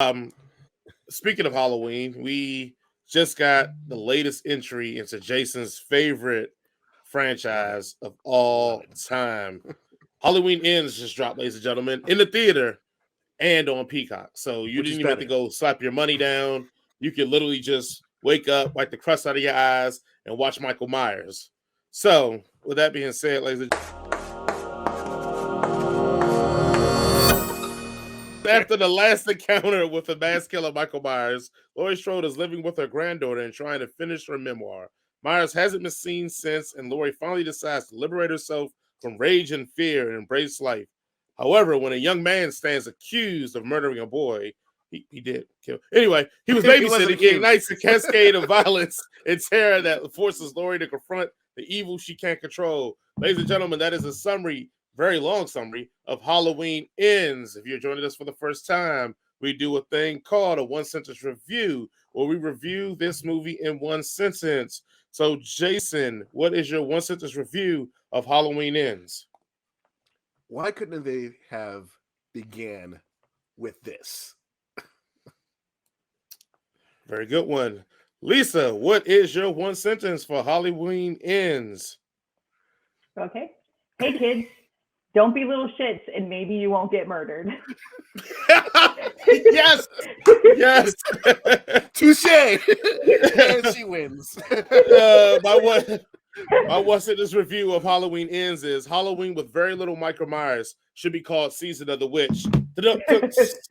Um, Speaking of Halloween, we just got the latest entry into Jason's favorite Love it. franchise of Love all it. time. Halloween Ends just dropped, ladies and gentlemen, in the theater and on Peacock. So you Which didn't is even have to better? go slap your money down. You could literally just wake up, wipe the crust out of your eyes, and watch Michael Myers. So, with that being said, ladies and after the last encounter with the mass killer Michael Myers, Laurie Strode is living with her granddaughter and trying to finish her memoir. Myers hasn't been seen since, and Laurie finally decides to liberate herself from rage and fear and embrace life. However, when a young man stands accused of murdering a boy, he did kill. Anyway, he was He wasn't babysitting. He accused. ignites a cascade of violence and terror that forces Laurie to confront the evil she can't control. Ladies and gentlemen, that is a summary, very long summary of Halloween Ends. If you're joining us for the first time, we do a thing called a one sentence review, where we review this movie in one sentence. So, Jason, what is your one sentence review of Halloween Ends? Why couldn't they have began with this? Very good one. Lisa, what is your one sentence for Halloween Ends? Okay. Hey, kids, don't be little shits and maybe you won't get murdered. Yes, yes. Touche! And she wins. My one sentence review of Halloween Ends is Halloween with very little Michael Myers should be called Season of the Witch.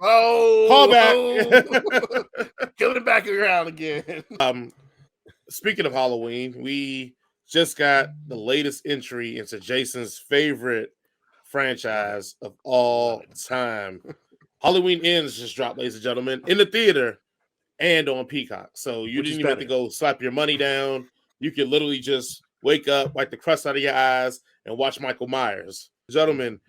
Oh, Callback. Coming back around again. Speaking of Halloween, we just got the latest entry into Jason's favorite franchise of all time. Halloween Ends just dropped, ladies and gentlemen, in the theater and on Peacock. So you Which is didn't even have to better? go slap your money down. You could literally just wake up, wipe the crust out of your eyes, and watch Michael Myers. Gentlemen,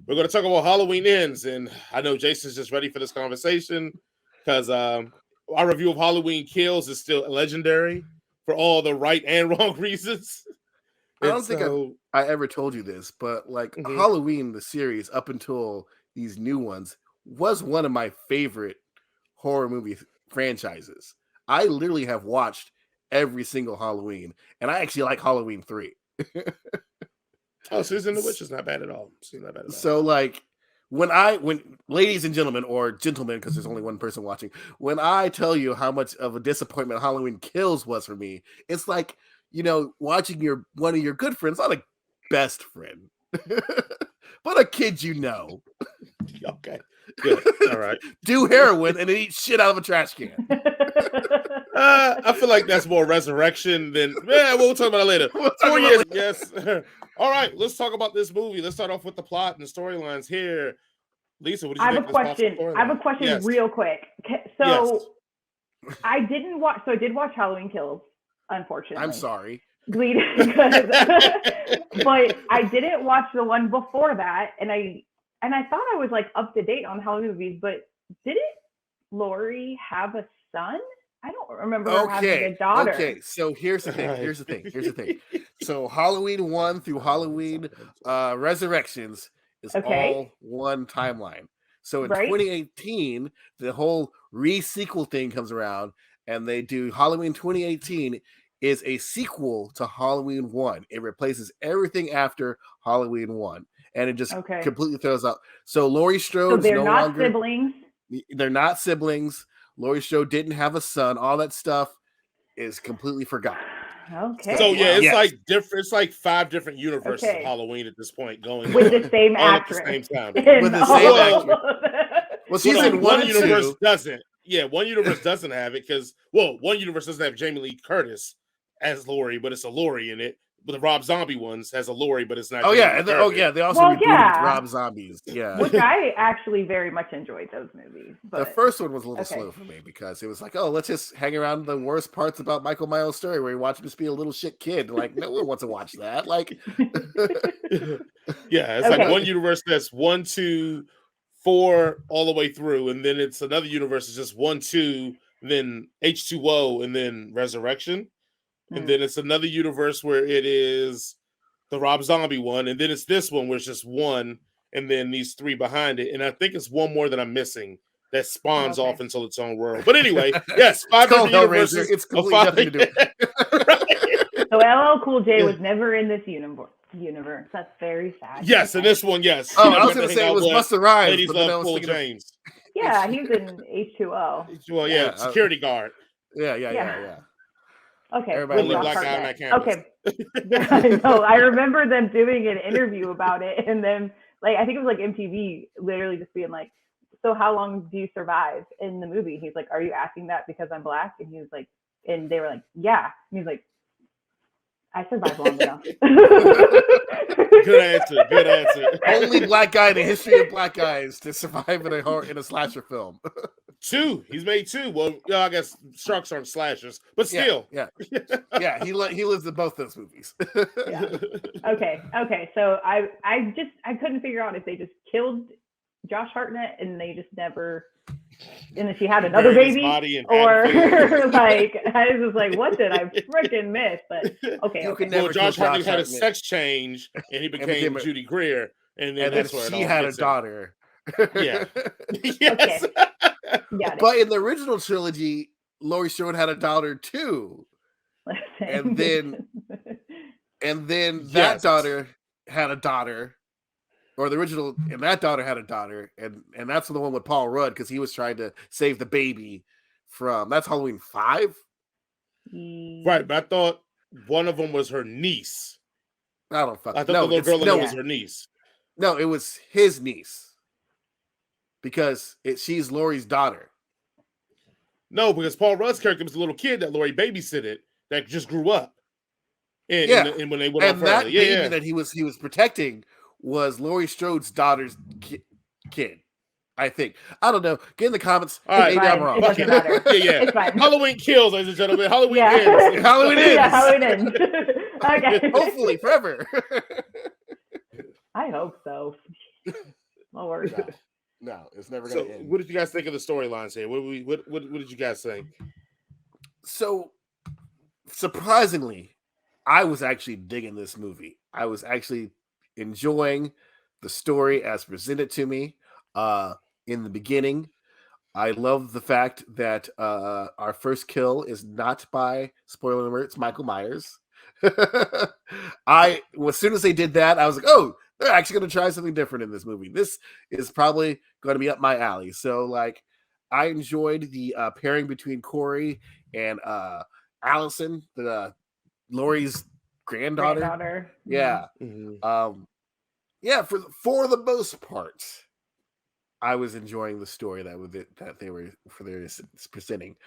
we're going to talk about Halloween Ends, and I know Jason's just ready for this conversation because our review of Halloween Kills is still legendary for all the right and wrong reasons. I And don't think so, I ever told you this, but like mhm. Halloween, the series, up until these new ones, was one of my favorite horror movie franchises. I literally have watched every single Halloween, and I actually like Halloween 3. Susan the Witch is not bad at all. She's not bad at all. So like when ladies and gentlemen, or gentlemen, because there's only one person watching, when I tell you how much of a disappointment Halloween Kills was for me, it's like, watching one of your good friends, not a best friend, but a kid Okay, good. All right. do heroin and then eat shit out of a trash can. I feel like that's more resurrection than. Yeah, we'll talk about it later. We'll talk 4 about years. it Yes. All right. Let's talk about this movie. Let's start off with the plot and the storylines here. Lisa, what did you I think have a of this possible question. storyline? I have a question Yes. real quick. So I didn't watch. So I did watch Halloween Kills, unfortunately. I'm sorry. But I didn't watch the one before that, and I thought I was like up to date on Halloween movies. But didn't Laurie have a son? I don't remember her having a daughter. Okay, so here's the thing. So Halloween 1 through Halloween Resurrections is all one timeline. So in 2018, the whole re-sequel thing comes around, and they do Halloween 2018 is a sequel to Halloween 1. It replaces everything after Halloween 1, and it just completely throws out. So Laurie Strode is no longer siblings. They're not siblings. Laurie Strode didn't have a son. All that stuff is completely forgotten. Okay. So yeah, it's like different. It's like 5 different universes of Halloween at this point going with on, the same all actress at the same time. With the same actress. Well, she's in one universe doesn't. Yeah, one universe doesn't have it because one universe doesn't have Jamie Lee Curtis as Laurie, but it's a Laurie in it. But the Rob Zombie ones has a Laurie, but it's not. They also rebooted with Rob Zombies. Yeah, which I actually very much enjoyed those movies. But the first one was a little slow for me because it was like, let's just hang around the worst parts about Michael Myers' story where you watch him just be a little shit kid. Like, no one wants to watch that. Like, yeah, it's like one universe that's 1, 2, 4 all the way through, and then it's another universe is just 1, 2, then H2O, and then Resurrection. And then it's another universe where it is the Rob Zombie one, and then it's this one where it's just 1, and then these 3 behind it. And I think it's one more that I'm missing that spawns off into its own world. But anyway, yes, 5 different universes. It's completely nothing to do. Right. So LL Cool J was never in this universe. That's very sad. Yes, in this one, yes. Oh, I was going to say it was Busta Rhymes. Ladies love Cool James. Yeah, he's in H2O. Well, yeah, security guard. Yeah. Okay. Everybody black guy on that campus. Okay. Yeah, I know. I remember them doing an interview about it, and then like I think it was like MTV literally just being like, "So how long do you survive in the movie?" He's like, "Are you asking that because I'm black?" And he was like, and they were like, "Yeah." And he's like, "I survived long enough." Good answer. Only black guy in the history of black guys to survive in a slasher film. 2. He's made 2. Well, I guess sharks aren't slashers, but still. Yeah. He lives in both those movies. Yeah. Okay. So I couldn't figure out if they just killed Josh Hartnett and they just never, and then she had another baby, or like I was just like, what did I freaking miss? But okay. Well, Josh Hartnett had a sex change and he became Judy Greer, and then that's where she had a daughter. Yeah. Yes. Okay. But in the original trilogy, Laurie Strode had a daughter too, and then that daughter had a daughter. Or the original, and that daughter had a daughter, and that's the one with Paul Rudd because he was trying to save the baby from. That's Halloween 5, right? But I thought one of them was her niece. I thought the little girl in it was her niece. No, it was his niece because she's Laurie's daughter. No, because Paul Rudd's character was a little kid that Laurie babysitted that just grew up. And when they went and that baby that he was protecting was Laurie Strode's daughter's kid, I think. I don't know. Get in the comments. All right, maybe I'm wrong. It doesn't matter. Yeah. It's fine. Halloween kills, ladies and gentlemen. Halloween ends. Halloween ends. Yeah, Halloween ends. Okay. Hopefully, forever. I hope so. No worries. No, it's never going to end. What did you guys think of the storylines here? What did you guys think? So, surprisingly, I was actually digging this movie. I was actually enjoying the story as presented to me in the beginning. I love the fact that our first kill is not by, spoiler alert, it's Michael Myers. As soon as they did that, I was like, oh, they're actually going to try something different in this movie. This is probably going to be up my alley. So, like, I enjoyed the pairing between Corey and Allison, Laurie's granddaughter. Yeah. Mm-hmm. For the most part, I was enjoying the story that they were presenting.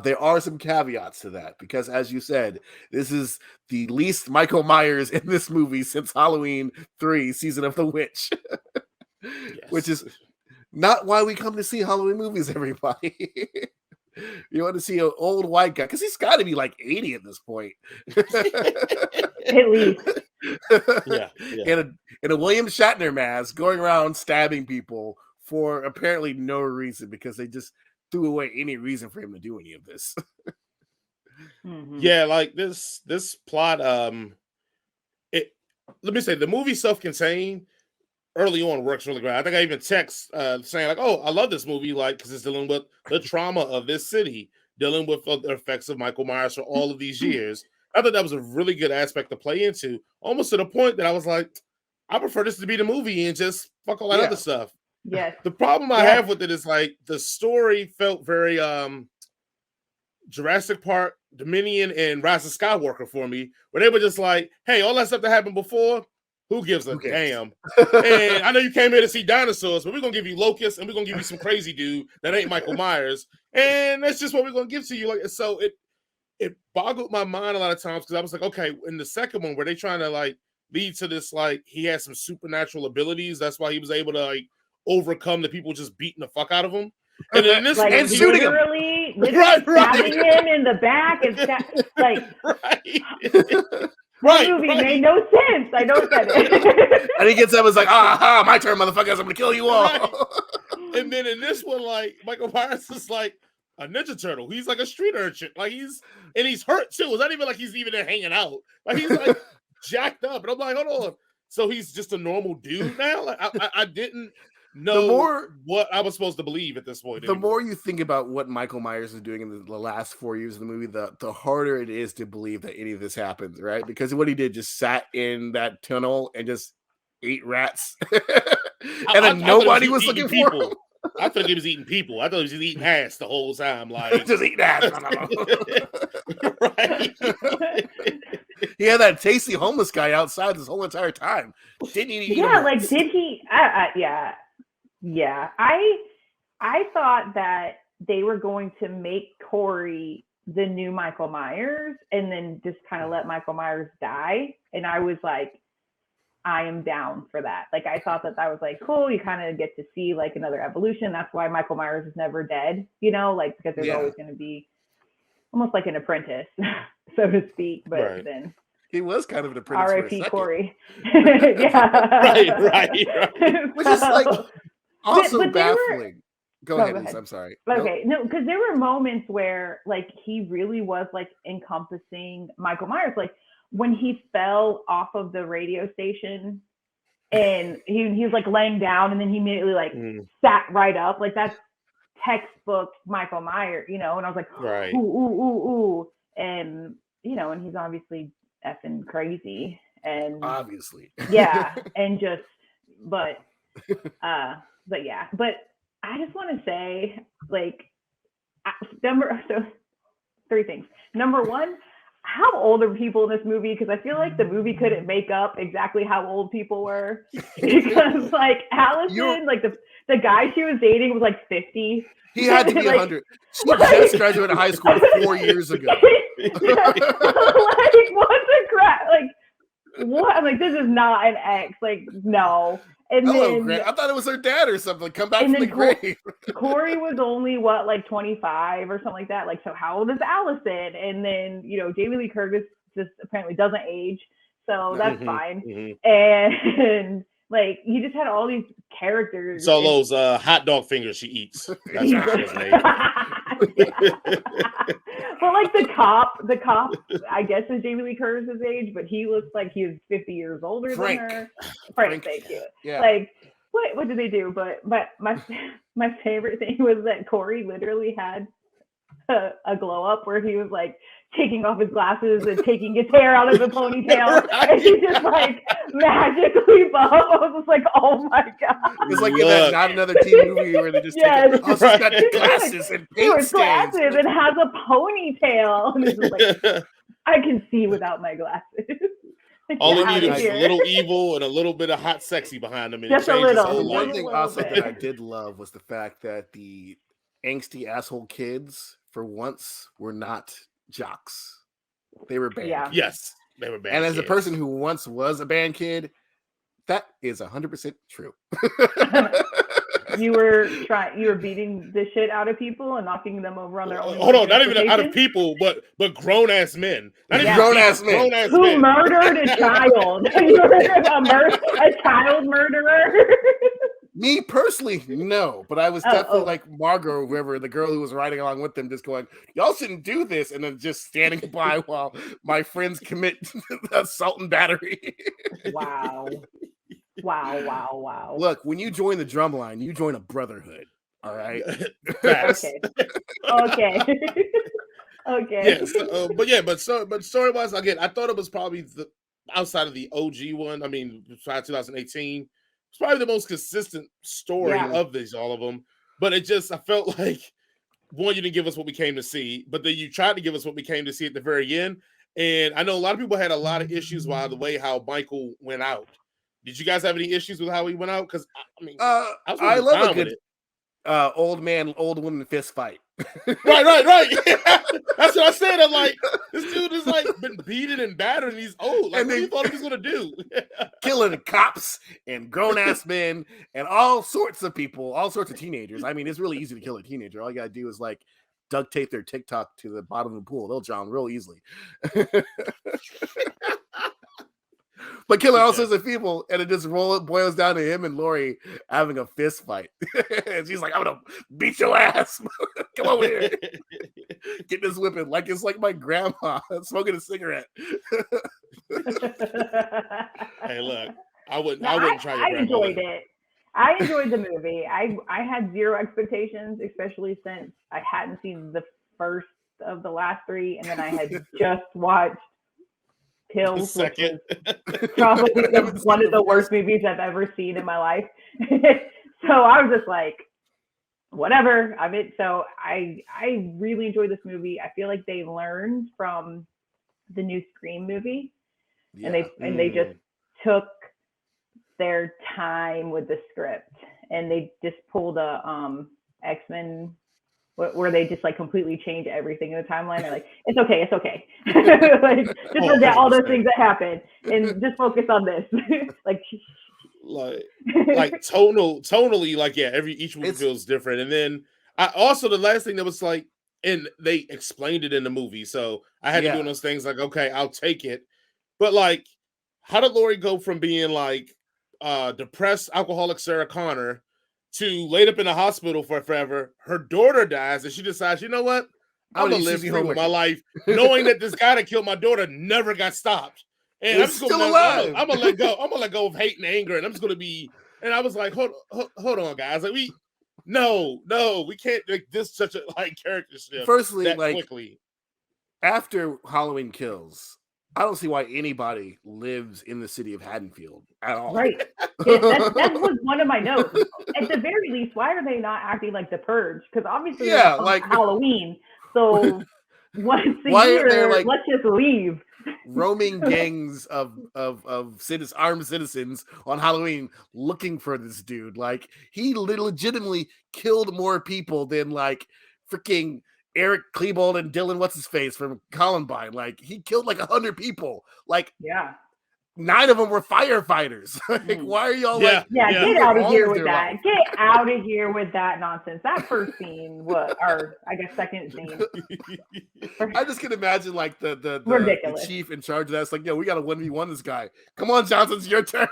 There are some caveats to that because, as you said, this is the least Michael Myers in this movie since Halloween 3: Season of the Witch, which is not why we come to see Halloween movies, everybody. You want to see an old white guy because he's got to be like 80 at this point, at least. Yeah. In a William Shatner mask, going around stabbing people for apparently no reason because they just threw away any reason for him to do any of this. Mm-hmm. Yeah, like this plot. Let me say the movie self-contained early on works really great. I think I even text saying like, "Oh, I love this movie," like because it's dealing with the trauma of this city, dealing with the effects of Michael Myers for all of these years. I thought that was a really good aspect to play into, almost to the point that I was like, I prefer this to be the movie and just fuck all that other stuff. Yes. The problem I have with it is like the story felt very Jurassic Park, Dominion, and Rise of Skywalker for me, where they were just like, hey, all that stuff that happened before, who gives a damn? And I know you came here to see dinosaurs, but we're gonna give you locusts and we're gonna give you some crazy dude that ain't Michael Myers, and that's just what we're gonna give to you. Like, so it boggled my mind a lot of times because I was like, okay, in the second one, were they trying to like lead to this like he had some supernatural abilities? That's why he was able to like overcome the people just beating the fuck out of him. And then this like, one, shooting him. Stabbing him in the back and like movie made no sense. I don't get it. And he gets up and is like, my turn, motherfuckers, I'm gonna kill you all. Right. And then in this one, like Michael Myers is like a Ninja Turtle. He's like a street urchin. Like he's hurt too. It's not even like he's even there hanging out. Like he's like jacked up. And I'm like, hold on. So he's just a normal dude now? Like I didn't know what I was supposed to believe at this point. The more you think about what Michael Myers is doing in the last 4 years of the movie, the harder it is to believe that any of this happens, right? Because what he did just sat in that tunnel and just ate rats, and then nobody was looking for him. I thought he was eating people. I thought he was just eating ass the whole time. Like just eating ass. Right. He had that tasty homeless guy outside this whole entire time. Didn't he eat him? Yeah, like did he? Yeah. I thought that they were going to make Corey the new Michael Myers and then just kind of let Michael Myers die. And I was like, I am down for that. Like, I thought that was like, cool. You kind of get to see like another evolution. That's why Michael Myers is never dead, like, because there's always going to be almost like an apprentice, so to speak. But then he was kind of an apprentice. R.I.P. Corey. Yeah. Right. Which is like also baffling. Go ahead, Lisa. I'm sorry. Okay. No, because there were moments where like he really was like encompassing Michael Myers. Like, when he fell off of the radio station and he was like laying down and then he immediately like sat right up. Like, that's textbook Michael Myers, and I was like, right. Ooh. And, and he's obviously effing crazy. And obviously. Yeah. And just, but yeah. But I just want to say, like, three things. Number one, how old are people in this movie? Because I feel like the movie couldn't make up exactly how old people were. Because like Allison, like the guy she was dating was like 50. He had to be 100. She just graduated high school 4 years ago. Like, what the crap? Like, what? I'm like, this is not an ex. Like, no. And then I thought it was her dad or something. Come back from the grave. Corey was only like 25 or something like that. Like, so how old is Allison? And then, Jamie Lee Curtis just apparently doesn't age. So that's fine. And like, you just had all these characters. It's all those hot dog fingers she eats. That's what his name. Well, like the cop, I guess is Jamie Lee Curtis's age, but he looks like he was 50 years older than her. Frank, thank you. Yeah. Like, what did they do? But my favorite thing was that Corey literally had a glow up where he was like taking off his glasses and taking his hair out of a ponytail, and he just like magically buff. I was just like, oh my god! It's like in that Not Another Teen movie where they just take off glasses and paint stains and has a ponytail, and it's just like, I can see without my glasses. All he needed was a little evil and a little bit of hot sexy behind him. And just a little. One thing also that I did love was the fact that the angsty asshole kids, for once, were not jocks. They were band. Yeah. Yes, they were band. And as a person who once was a band kid, that is 100% true. You were beating the shit out of people and knocking them over on their own. Hold on, not even out of people, but grown ass men. Not even grown ass men who murdered a child. A child murderer. Me personally, no, but I was definitely like Margot or whoever, the girl who was riding along with them, just going, y'all shouldn't do this, and then just standing by while my friends commit assault and battery. Wow. Look, when you join the drum line, you join a brotherhood, all right? Okay. Yes, but story-wise, again, I thought it was probably outside of the OG one. I mean, besides 2018. It's probably the most consistent story of all of them. But I felt like, one, you didn't give us what we came to see, but then you tried to give us what we came to see at the very end. And I know a lot of people had a lot of issues with the way how Michael went out. Did you guys have any issues with how he went out? Because, I mean, I love a good old man, old woman fist fight. Right. That's what I said. I'm like, this dude is like been beaten and battered and he's old. Like, what do you thought he was going to do? Killing cops and grown-ass men and all sorts of people, all sorts of teenagers. I mean, it's really easy to kill a teenager. All you got to do is like duct tape their TikTok to the bottom of the pool. They'll drown real easily. But killing all sorts of people, and it just boils down to him and Laurie having a fist fight. And she's like, I'm gonna beat your ass. Come over here. Get this whipping like it's like my grandma smoking a cigarette. Hey, look, I wouldn't try your grandma. I enjoyed it. I enjoyed the movie. I had zero expectations, especially since I hadn't seen the first of the last three, and then I had just watched Kills, which was probably one of the worst movies I've ever seen in my life. So I was just like, whatever. So I really enjoyed this movie. I feel like they learned from the new Scream movie, and they just took their time with the script, and they just pulled a X-Men where they just like completely change everything in the timeline. They're like, it's okay. Like, just forget all those things that happened and just focus on this. like tonally, like, yeah, each movie feels different. And then I also, the last thing that was like, and they explained it in the movie, so I had to do those things like, okay, I'll take it. But like, how did Laurie go from being like depressed alcoholic Sarah Connor to laid up in the hospital for forever? Her daughter dies, and she decides, you know what? I'm gonna live free with my life, knowing that this guy that killed my daughter never got stopped. And I'm just gonna alive. I'm gonna let go. I'm gonna let go of hate and anger, and I'm just gonna be. And I was like, hold on, guys. Like, we can't make this such a like character shift. Firstly, that like quickly. After Halloween Kills, I don't see why anybody lives in the city of Haddonfield at all. Right. That was one of my notes. At the very least, why are they not acting like the Purge? Because obviously, like Halloween. So once a year, like, let's just leave. Roaming gangs of armed citizens on Halloween looking for this dude. Like, he legitimately killed more people than like freaking Eric Klebold and Dylan what's-his-face from Columbine. Like, he killed like 100 people. Like, 9 of them were firefighters. Like, why are y'all get out of here with that. Life? Get out of here with that nonsense. That first scene, or I guess second scene. I just can imagine like the chief in charge of that. It's like, yo, we got to 1v1 this guy. Come on, Johnson, it's your turn.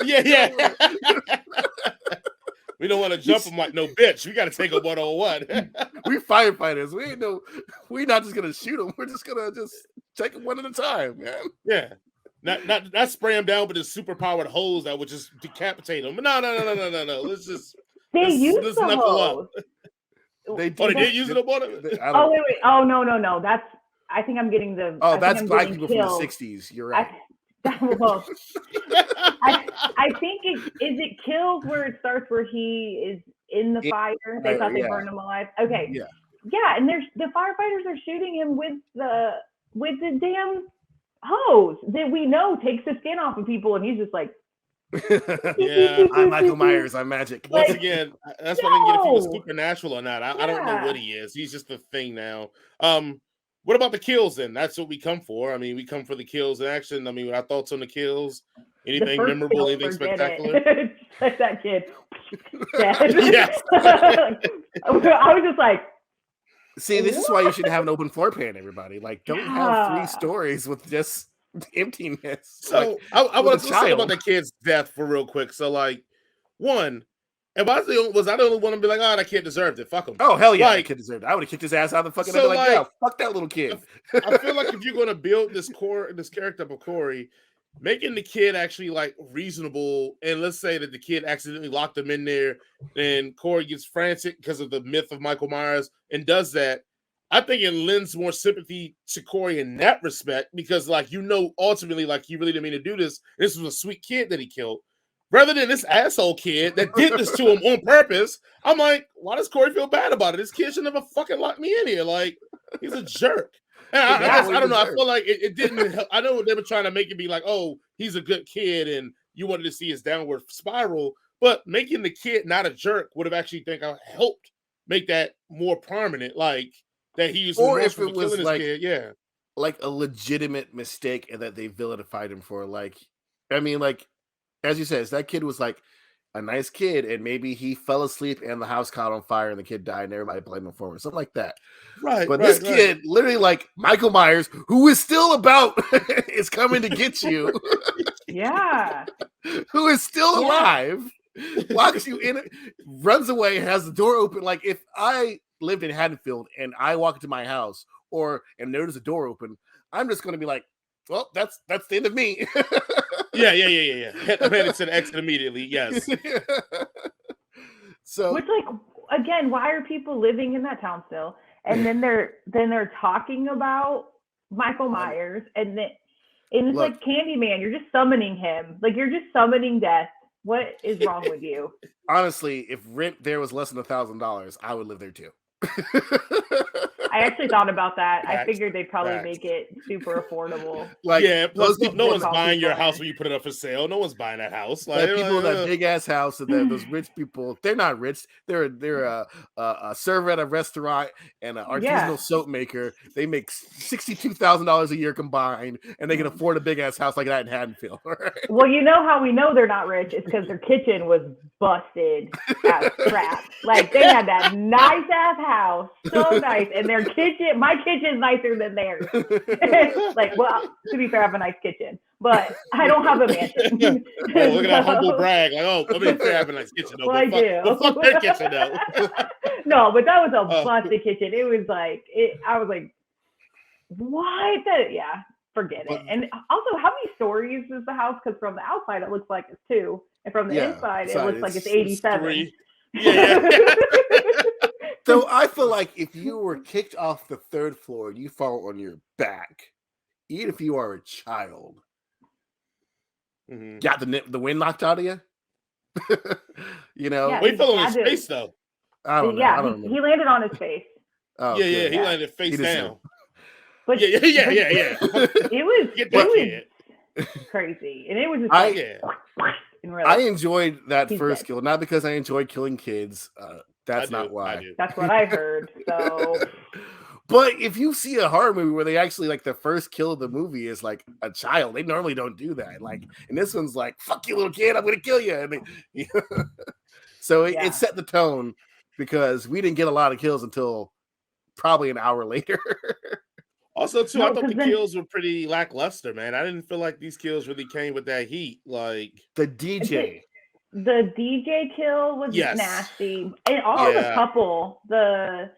Yeah. We don't want to jump him like no bitch. We got to take a 1-on-1. We firefighters. We're not just gonna shoot him. We're just gonna take him one at a time, man. Yeah. Not spray him down with his super powered hose that would just decapitate him. No. Let's just knuckle up. They did use it on him. Wait. Oh no. I think I'm getting the. Oh, that's black people from the '60s. You're right. I think it Kills where it starts where he is in the fire. They thought they burned him alive. Okay. Yeah, and the firefighters are shooting him with the damn hose that we know takes the skin off of people, and he's just like, I'm Michael Myers, I'm magic. Once again, that's what I can get if he was supernatural or not. I don't know what he is. He's just a thing now. What about the kills then? That's what we come for. I mean, we come for the kills in action. I mean, our thoughts on the kills. Anything memorable, anything spectacular? Like that kid. Yes. I was just like, see, this is why you should have an open floor plan, everybody. Like, don't have 3 stories with just emptiness. So I want to talk about the kid's death for real quick. So, like, one, was I the only one to be like, oh, that kid deserved it? Fuck him. Oh, hell yeah, that kid deserved it. I would have kicked his ass out of the fucking. So, yeah, fuck that little kid. I feel like if you're going to build this character of Corey, making the kid actually like reasonable, and let's say that the kid accidentally locked him in there, and Corey gets frantic because of the myth of Michael Myers and does that. I think it lends more sympathy to Corey in that respect because, like, ultimately, like, he really didn't mean to do this. This was a sweet kid that he killed. Rather than this asshole kid that did this to him on purpose, I'm like, why does Corey feel bad about it? This kid should never fucking lock me in here. Like, he's a jerk. And I don't know. I feel like it didn't help. I know they were trying to make it be like, oh, he's a good kid and you wanted to see his downward spiral. But making the kid not a jerk would have actually helped make that more prominent. Like, that he was or if it was like, kid. Like a legitimate mistake and that they vilified him for. Like, I mean, like, as you said, that kid was like a nice kid, and maybe he fell asleep and the house caught on fire and the kid died and everybody blamed him for it, something like that. Right. But this kid, literally, like Michael Myers, who is still about, is coming to get you. Yeah. Who is still alive, locks you in, runs away, has the door open. Like, if I lived in Haddonfield and I walk into my house and there's a door open, I'm just going to be like, well, that's the end of me. Yeah. Headed to the exit immediately. Yes. So, which, like, again, why are people living in that town still? And then they're talking about Michael Myers, and it's like Candyman. You're just summoning him. Like, you're just summoning death. What is wrong with you? Honestly, if rent there was less than $1,000, I would live there too. I actually thought about that. I figured they'd probably make it super affordable. Like, yeah, plus no one's buying your house when you put it up for sale. No one's buying that house. Like, people in that big ass house, and those rich people, they're not rich. They're a server at a restaurant and an artisanal soap maker. They make $62,000 a year combined, and they can afford a big ass house like that in Haddonfield. Right? Well, you know how we know they're not rich? It's because their kitchen was busted as crap. Like, they had that nice ass house, so nice, and their kitchen, my kitchen's nicer than theirs. Like, well, to be fair, I have a nice kitchen, but I don't have a mansion. Oh, look at that humble brag. Like, oh, I mean, I have a nice kitchen, though. Well, I do. Fuck their kitchen, though. No, but that was a busted kitchen. It was like, I was like, what? Yeah, forget it. And also, how many stories is the house? Because from the outside, it looks like it's 2. And from the inside, it looks like it's 87. Yeah. So I feel like if you were kicked off the 3rd floor and you fall on your back, even if you are a child, got the wind knocked out of you. You know, he fell on his face though. I don't know. Yeah, he landed on his face. Oh, yeah, he landed face down. But yeah. It was crazy, and it was just I enjoyed that first kill, not because I enjoyed killing kids. That's not why. That's what I heard. So, but if you see a horror movie where they actually like the first kill of the movie is like a child, they normally don't do that. Like, and this one's like, "Fuck you, little kid! I'm gonna kill you." And so it set the tone because we didn't get a lot of kills until probably an hour later. Also, too, I thought the kills were pretty lackluster, man. I didn't feel like these kills really came with that heat. Like the DJ. The DJ kill was nasty, and also the couple, the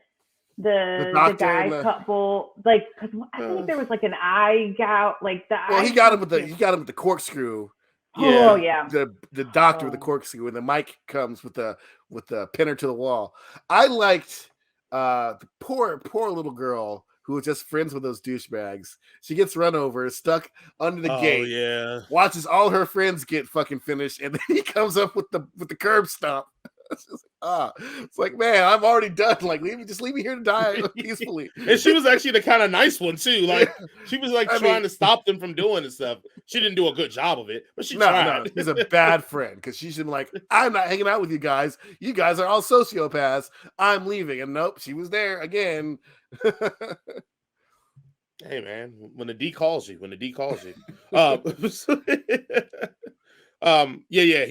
guy couple, like, because I think there was like an eye gout, like the. Well, he got him with the corkscrew. Oh yeah, the doctor with the corkscrew, and the mic comes with the pinner to the wall. I liked the poor little girl who was just friends with those douchebags. She gets run over, stuck under the gate. Yeah. Watches all her friends get fucking finished, and then he comes up with the curb stomp. It's like, man, I'm already done. Like, leave me here to die peacefully. And she was actually the kind of nice one too. Like, she was like trying to stop them from doing this stuff. She didn't do a good job of it, but she tried. No, he's a bad friend because she's been like, I'm not hanging out with you guys. You guys are all sociopaths. I'm leaving. And nope, she was there again. Hey man, when the D calls you, he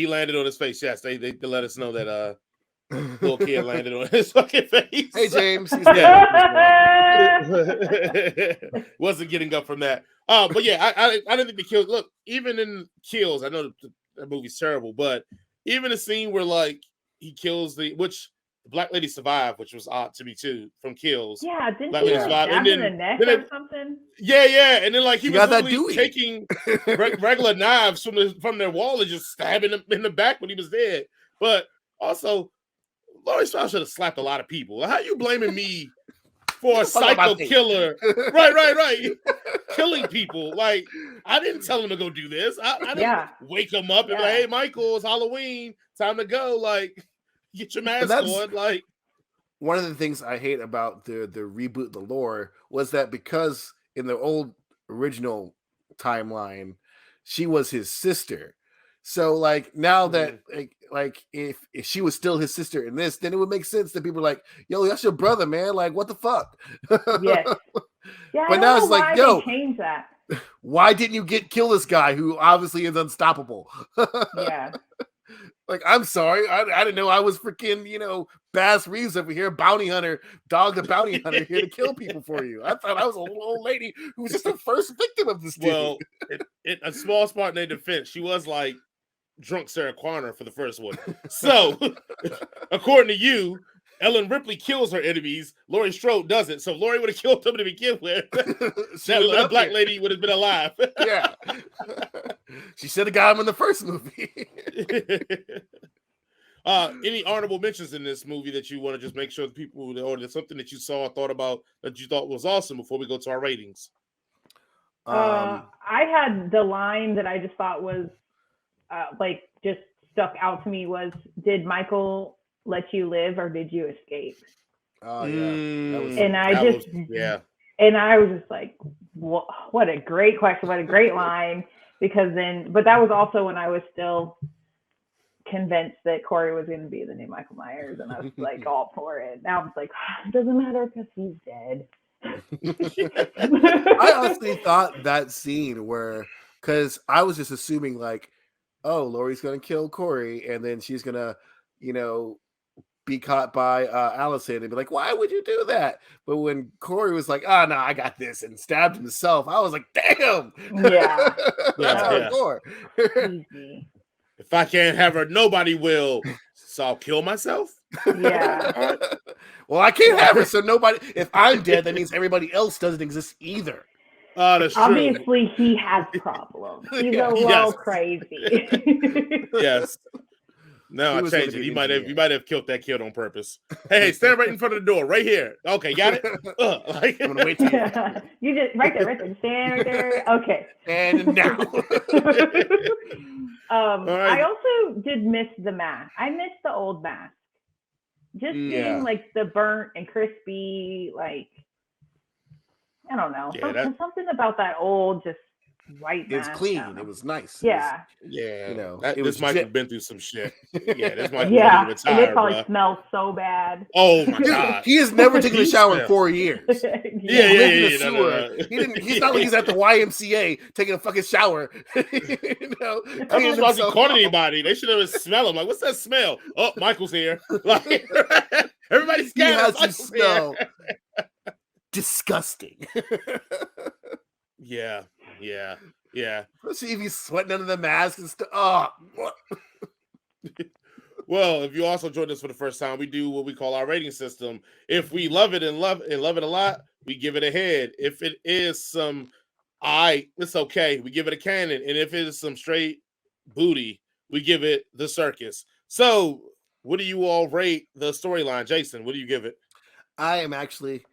landed on his face. Yes, they let us know that little kid landed on his fucking face. Hey James, he's wasn't getting up from that. But yeah, I didn't think the kills. Look, even in kills, I know the movie's terrible, but even a scene where like he kills which the black lady survived, which was odd to me too, from kills. Yeah, didn't she stab in the neck or something? Yeah, and then like he was literally taking regular knives from their wall and just stabbing them in the back when he was dead. But also, Laurie Strode should have slapped a lot of people. How you blaming me for a psycho killer? Right. Killing people. Like, I didn't tell him to go do this. I didn't wake him up and be like, hey, Michael, it's Halloween. Time to go. Like, get your mask on. Like, one of the things I hate about the reboot, the lore, was that because in the old original timeline, she was his sister. So like now that like if she was still his sister in this, then it would make sense that people are like, yo, that's your brother, man. Like, what the fuck? Yes. Yeah, but now it's like, yo, change that. Why didn't you kill this guy who obviously is unstoppable? Yeah. Like, I'm sorry. I didn't know I was freaking, Bass Reeves over here, bounty hunter, dog the bounty hunter here to kill people for you. I thought I was a little old lady who was just the first victim of this dude. Well, a small part in their defense, she was like drunk Sarah Connor for the first one. So, according to you, Ellen Ripley kills her enemies. Laurie Strode doesn't. So Laurie would have killed them to begin with. that black lady would have been alive. Yeah. She should have got him in the first movie. Any honorable mentions in this movie that you want to just make sure the people, or there's something that you saw or thought about that you thought was awesome before we go to our ratings? I had the line that I just thought was like just stuck out to me was, "Did Michael let you live or did you escape?" Oh yeah, that was, and I that just was, yeah. And I was just like, what a great question, what a great line. Because then, but that was also when I was still convinced that Corey was going to be the new Michael Myers, and I was like all for it. Now it's like, it doesn't matter because he's dead. I honestly thought that scene where, because I was just assuming like, oh, Laurie's gonna kill Corey, and then she's gonna, be caught by Allison and be like, why would you do that? But when Corey was like, oh no, I got this, and stabbed himself, I was like, damn. Yeah. Easy. If I can't have her, nobody will. So I'll kill myself. Yeah. Well, I can't have her, so nobody. If I'm dead, that means everybody else doesn't exist either. That's Obviously, true. he has problems. He's a little crazy. Yes. No, I changed it. You might have killed that kid on purpose. Hey, stand right in front of the door, right here. Okay, got it. I'm gonna wait till you just right there. Stand right there. Okay. And now. Right. I also did miss the mask. I missed the old mask. Just seeing like the burnt and crispy, like I don't know, something about that old just white mask. It was clean. It was nice. Yeah. This might have been through some shit. Yeah, this might and it probably smells so bad. Oh my god. He has never taken a shower in 4 years. He's not like he's at the YMCA taking a fucking shower. I was about to caught anybody. They should have smelled him. Like, what's that smell? Oh, Michael's here. Like, everybody's scared. He has to smell disgusting. Yeah. See if he's sweating under the mask and stuff. Oh, what? Well, if you also joined us for the first time, we do what we call our rating system. If we love it and love it a lot, we give it a head. If it is some it's okay. We give it a cannon. And if it is some straight booty, we give it the circus. So, what do you all rate the storyline? Jason, what do you give it? I am actually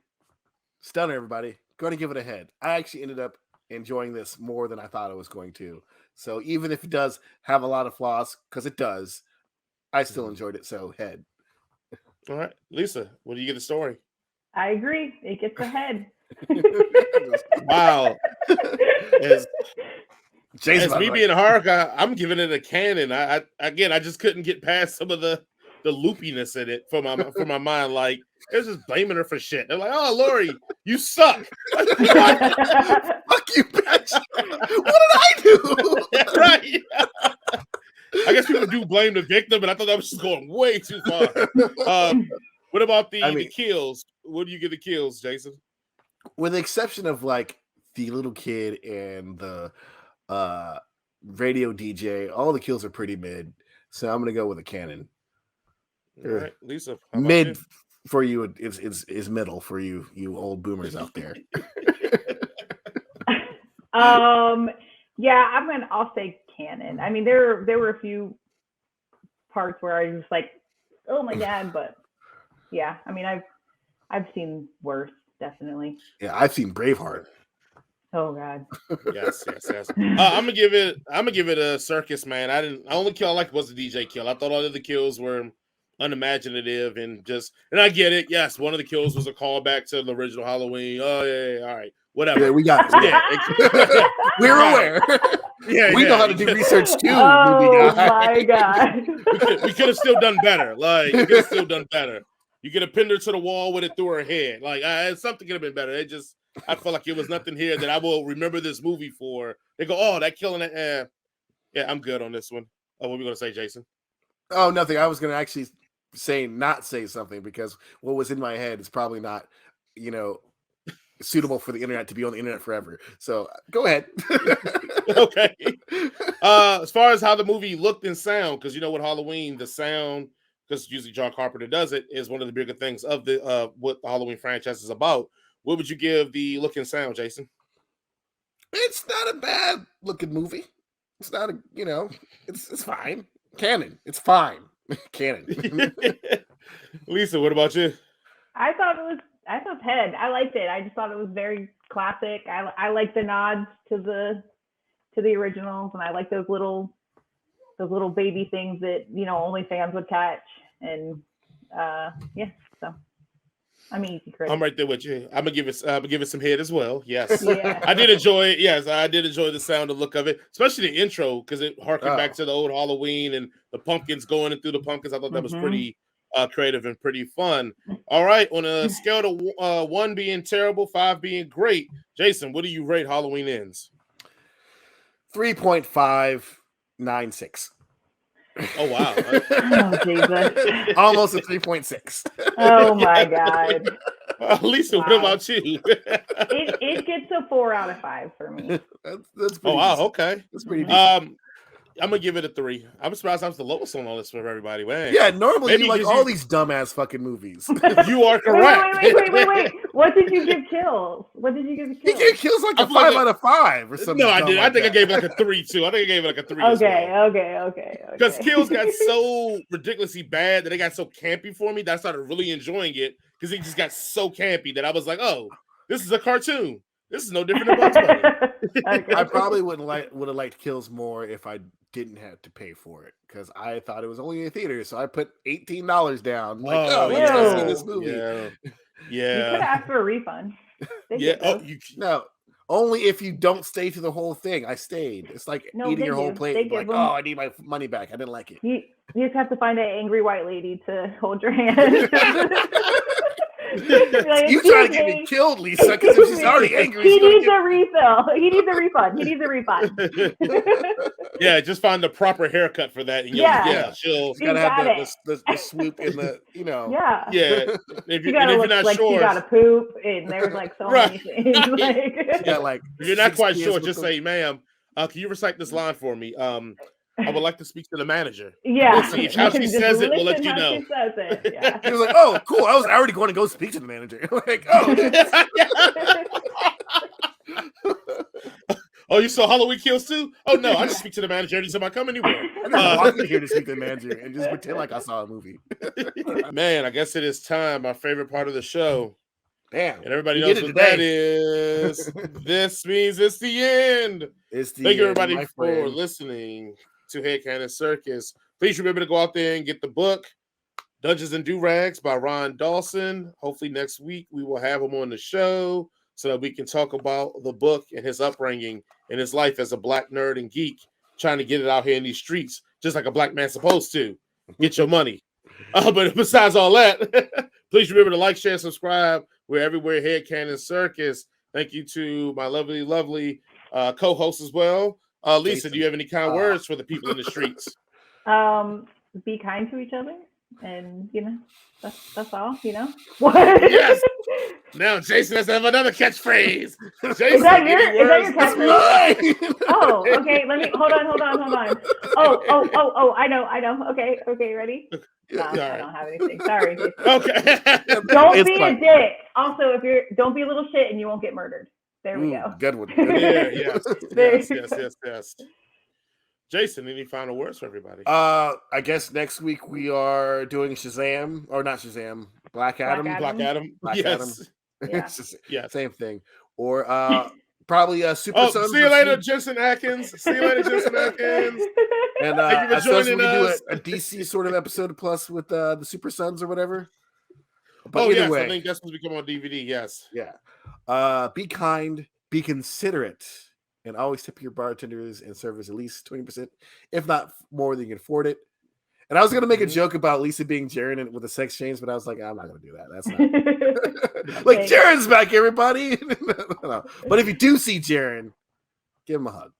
stunner, everybody. Going to give it a head. I actually ended up enjoying this more than I thought I was going to. So even if it does have a lot of flaws, because it does, I still enjoyed it. So head. All right, Lisa, what do you get the story? I agree. It gets a head. Wow. As me being a horror guy, I'm giving it a cannon. I just couldn't get past some of the loopiness in it for my mind. Like, they're just blaming her for shit. They're like, oh, Laurie, you suck. Fuck you, bitch. What did I do? Right. I guess people do blame the victim, but I thought that was just going way too far. What about the kills? What do you give the kills, Jason? With the exception of like the little kid and the radio DJ, all the kills are pretty mid. So I'm gonna go with a cannon. All right, Lisa. Mid for you is middle for you old boomers out there. I'll say canon. I mean, there were a few parts where I was like, oh my god, but yeah, I mean, I've seen worse, definitely. Yeah, I've seen Braveheart. Oh god. Yes. I'm gonna give it a circus, man. The only kill I liked was the DJ kill. I thought all of the kills were unimaginative and I get it. Yes, one of the kills was a callback to the original Halloween. Oh yeah, all right, whatever. Yeah, we got it. We're aware. We know how to do research too. Oh my god. We could have still done better. Like, we could have still done better. You could have pinned her to the wall with it through her head. Like, something could have been better. I felt like it was nothing here that I will remember this movie for. They go, oh, that killing it. Yeah, I'm good on this one. Oh, what are we gonna say, Jason? Oh, nothing. I was gonna actually not say something because what was in my head is probably not, suitable for the internet to be on the internet forever. So go ahead. Okay. As far as how the movie looked and sound, because with Halloween, the sound, because usually John Carpenter does it, is one of the bigger things of the what the Halloween franchise is about. What would you give the look and sound, Jason? It's not a bad looking movie. It's not it's fine. Canon. It's fine. Canon. Lisa, what about you? I thought 10. I liked it. I just thought it was very classic. I like the nods to the originals, and I like those little baby things that only fans would catch. And so I'm easy critic. I'm right there with you. I'm gonna give it some head as well. Yes, yeah. I did enjoy it. Yes, I did enjoy the sound and look of it, especially the intro because it harkened back to the old Halloween and the pumpkins going in through the pumpkins. I thought that was pretty creative and pretty fun. All right, on a scale to 1 being terrible, 5 being great, Jason, what do you rate Halloween Ends? 3.596. Oh wow! Oh Jesus! Almost a 3.6. Oh my God! Lisa, what about you? it gets a 4 out of 5 for me. That's oh wow! decent. Okay, that's pretty decent. I'm gonna give it a 3. I'm surprised I was the lowest on all this for everybody. Man. Yeah, normally you like all these dumbass fucking movies. You are correct. Wait. What did you give Kills? What did you give Kills? He gave Kills like a 5 out of 5 or something. No, I did. Like I think that. I gave it like a 3 too. I think I gave it like a 3. Okay. Because Kills got so ridiculously bad that it got so campy for me that I started really enjoying it because it just got so campy that I was like, oh, this is a cartoon. This is no different than Bugs Bunny. Okay. I probably would have liked Kills more if I didn't have to pay for it because I thought it was only in theater, so I put $18 down. Like, let's go see this movie. Yeah. You could ask for a refund. No, only if you don't stay through the whole thing. I stayed. It's like eating your whole plate. Like, I need my money back. I didn't like it. You just have to find an angry white lady to hold your hand. Like, you trying to get me killed, Lisa, because if she's already angry. He needs a refill. He needs a refund. Yeah, just find the proper haircut for that. And she'll gotta have the swoop in the, Yeah. If you gotta look not like sure, you gotta poop, and there's like so many things. Like if you're not quite sure, just say, "Ma'am, can you recite this line for me? I would like to speak to the manager." Yeah. We'll see. How she says it, we'll let you know. She says it. Yeah. He was like, "Oh, cool. I was already going to go speak to the manager." Like, oh. Oh, you saw Halloween Kills too? Oh no, I just speak to the manager anytime I come anywhere. I just walked in here to speak to the manager and just pretend like I saw a movie. Man, I guess it is time. My favorite part of the show. Damn. And everybody knows what that is. This means it's the end. Thank you, everybody, for listening to Headcanon Circus. Please remember to go out there and get the book, Dungeons and Do-Rags by Ron Dawson. Hopefully next week we will have him on the show so that we can talk about the book and his upbringing and his life as a black nerd and geek, trying to get it out here in these streets, just like a black man's supposed to. Get your money. But besides all that, please remember to like, share, subscribe. We're everywhere, Headcanon Circus. Thank you to my lovely co-host as well. Lisa, Jason, do you have any kind words for the people in the streets? Be kind to each other, and that's all. What? Yes. Now Jason has to have another catchphrase. Jason, is that your catchphrase? Oh, okay. Let me hold on. Oh, I know. Okay, ready? No, I don't have anything. Sorry, Jason. Okay. Don't be a dick. Also, don't be a little shit, and you won't get murdered. There we go. Good one. Yes. Jason, any final words for everybody? I guess next week we are doing Shazam, or not Shazam, Black Adam. Black Adam. Yeah. Same thing. Or probably Super Sons. See you later, Jensen Atkins. And thank you for joining us. Do a DC sort of episode plus with the Super Sons or whatever. But either way, I think that's supposed to become on DVD. Yes. Yeah. Be kind, be considerate, and always tip your bartenders and servers at least 20%, if not more than you can afford it. And I was going to make a joke about Lisa being Jaren with a sex change, but I was like, I'm not going to do that. That's not like Jaren's back, everybody. No. But if you do see Jaren, give him a hug.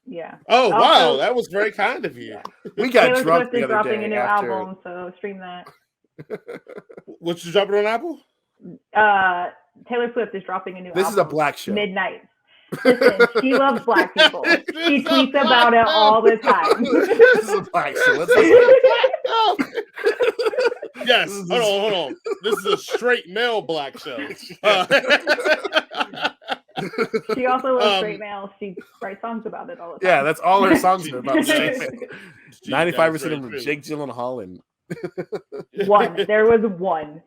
Yeah. Oh, wow. That was very kind of you. Yeah. We got Taylor drunk Swift the is other dropping day a new album, so stream that. What, you dropping on Apple? Taylor Swift is dropping a new album. This is a black show. Midnight. Listen, she loves black people. She tweets about it all the time. This is a black show. Let's yes. Hold on. This is a straight male black show. She also loves straight male. She writes songs about it all the time. Yeah, that's all her songs are about. 95% of them true. Jake Gyllenhaal and one. There was one.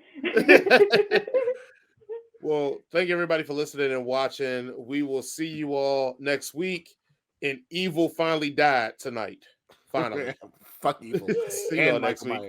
Well, thank you everybody for listening and watching. We will see you all next week. And Evil finally died tonight. Finally. Fuck Evil. See you all next week.